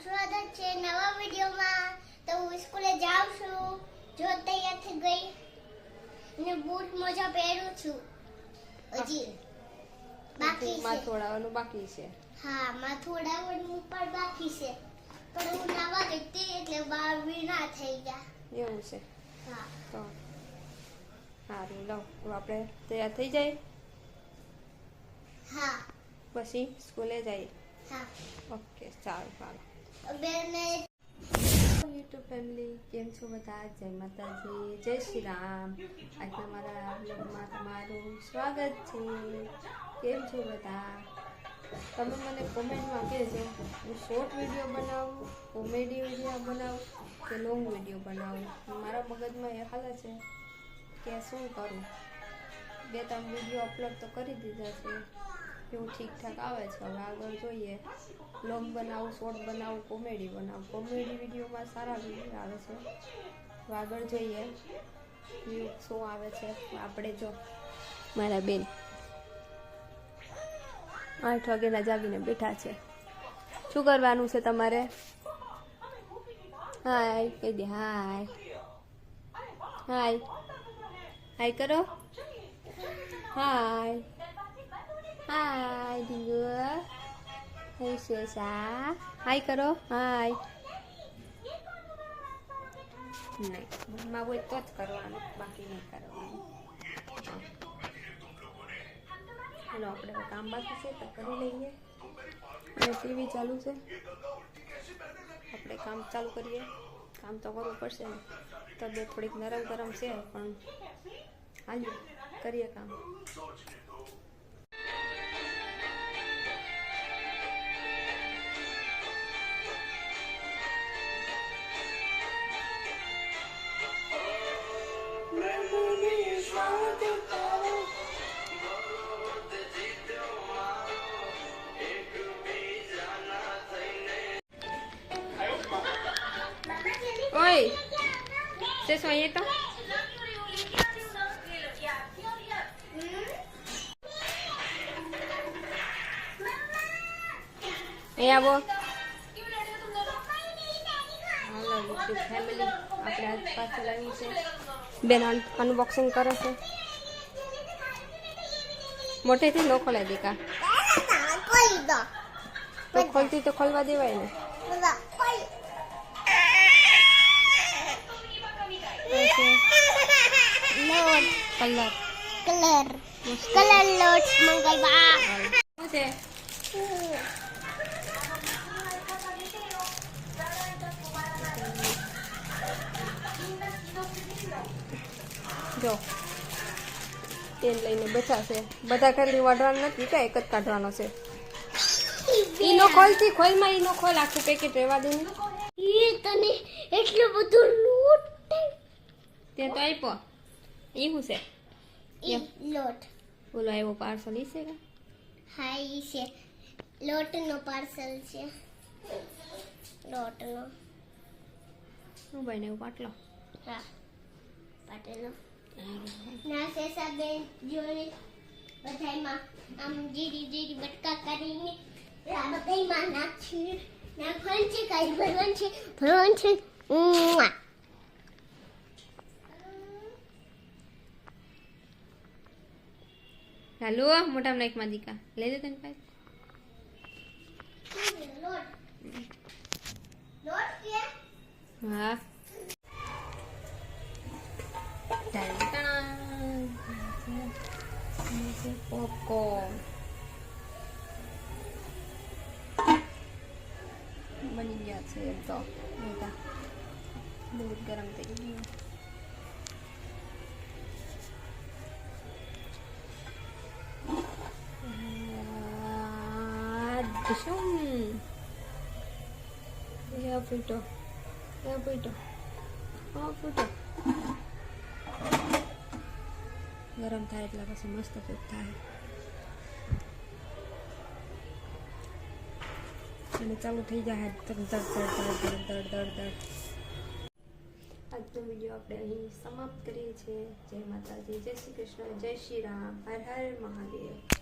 સ્વાગત છે નવા વિડિયોમાં. તો હું સ્કૂલે જાઉં છું, જો તૈયાર થઈ ગઈ અને બૂટ મોજા પહેરું છું. હજી બાકી છે, માથું ઓળાવવાનું બાકી છે. હા, માથું ઓળાવવાનું પણ બાકી છે, પણ હું નવા ગઈ એટલે બાર ના થઈ ગયા. એવું છે. હા, તો સારું, લો તો આપણે તૈયાર થઈ જાય. હા, પછી સ્કૂલે જઈએ. હા. ઓકે, સારું, ચાલો. બેને યુટ્યુબ ફેમિલી, કેમ છો બધા? જય માતાજી, જય શ્રી રામ. આજના મારા બ્લોગમાં તમારું સ્વાગત છે. કેમ છો બધા? તમે મને કોમેન્ટમાં કહેજો, હું શોર્ટ વિડીયો બનાવું, કોમેડી વિડીયો બનાવું કે લોંગ વિડીયો બનાવું. મારા મગજમાં એ હાલે છે કે શું કરું. 2-3 વિડીયો અપલોડ તો કરી દીધા છે, એવું ઠીકઠાક આવે છે. હવે આગળ જોઈએ, લોંગ બનાવું, શોર્ટ બનાવું, કોમેડી બનાવું. કોમેડી વિડીયોમાં સારા વિડીયો આવે છે. તો આગળ જોઈએ શું આવે છે. આપણે જો મારા બેન 8 વાગ્યાના જાગીને બેઠા છે. શું કરવાનું છે તમારે? હાય કહી દે. હાય હાય હાય કરો. હાય હાય દીગો. હે શેષા, હાય કરો. હાય નહીં, મમ્મા હોય તો જ કરવાનું, બાકી નહીં કરવાનું. ચાલો, આપણે કામ બાકી છે તો કરી લઈએ. અને ટીવી ચાલુ છે, આપણે કામ ચાલુ કરીએ. કામ તો કરવું પડશે ને, તબિયત થોડીક નરમ ગરમ છે, પણ હાલીએ, કરીએ કામ. ઓય શું અહીંયા તો એ આવો. હાલો યુટ્યુબ ફેમિલી, આપણે આજ પાછળ આવી છે. બેન અનબોક્સિંગ કરે છે. મોટેથી ન ખોલાય દીકા, તો ખોલતી તો ખોલવા દેવાય ને. કલર લોટ મંગળવાર શું છે? જો તેલ લઈને બેઠા છે બધા. ખાલી વાઢવાનું નથી, કે એક જ કાઢવાનો છે. ઈ નો ખોલતી, ખોલમાં ઈ નો ખોલ, આખું પેકેટ રહેવા દે ને. ઈ તને એટલું બધું લોટ તે તો આપ્યો. ઈ શું છે? લોટ. બોલો આવ્યો પાર્સલ. ઈ છે કે? હા, ઈ છે લોટનો પાર્સલ છે. લોટનો. હું બને એવું પાટલો. હા, પાટેલો. ના સેસા બેન જોઈ બધાયમાં આમ જીરી જીરી બટકા કરીને બધાયમાં નાખી નાખવાનું છે. કાંઈ ભરવાનું છે, ભરવાનું છે. હાલો, મોટા નાઈકમાં દીકા લઈ દે તને કાંઈ. લોટ લોટ કે હા, પોપકોર્ન બની ગયા છે. એમ તો મોટા દૂધ ગરમ થઈ ગયું. ફૂટો ફૂટો ફૂટો ગરમ થાય એટલે પછી મસ્ત કૂક થાય. અને ચાલુ થઈ જાય દડ દડ દડ દડ દડ દડ. આજનો વિડીયો આપણે અહીં સમાપ્ત કરીએ છીએ. જય માતાજી, જય શ્રી કૃષ્ણ, જય શ્રી રામ, હર હર મહાદેવ.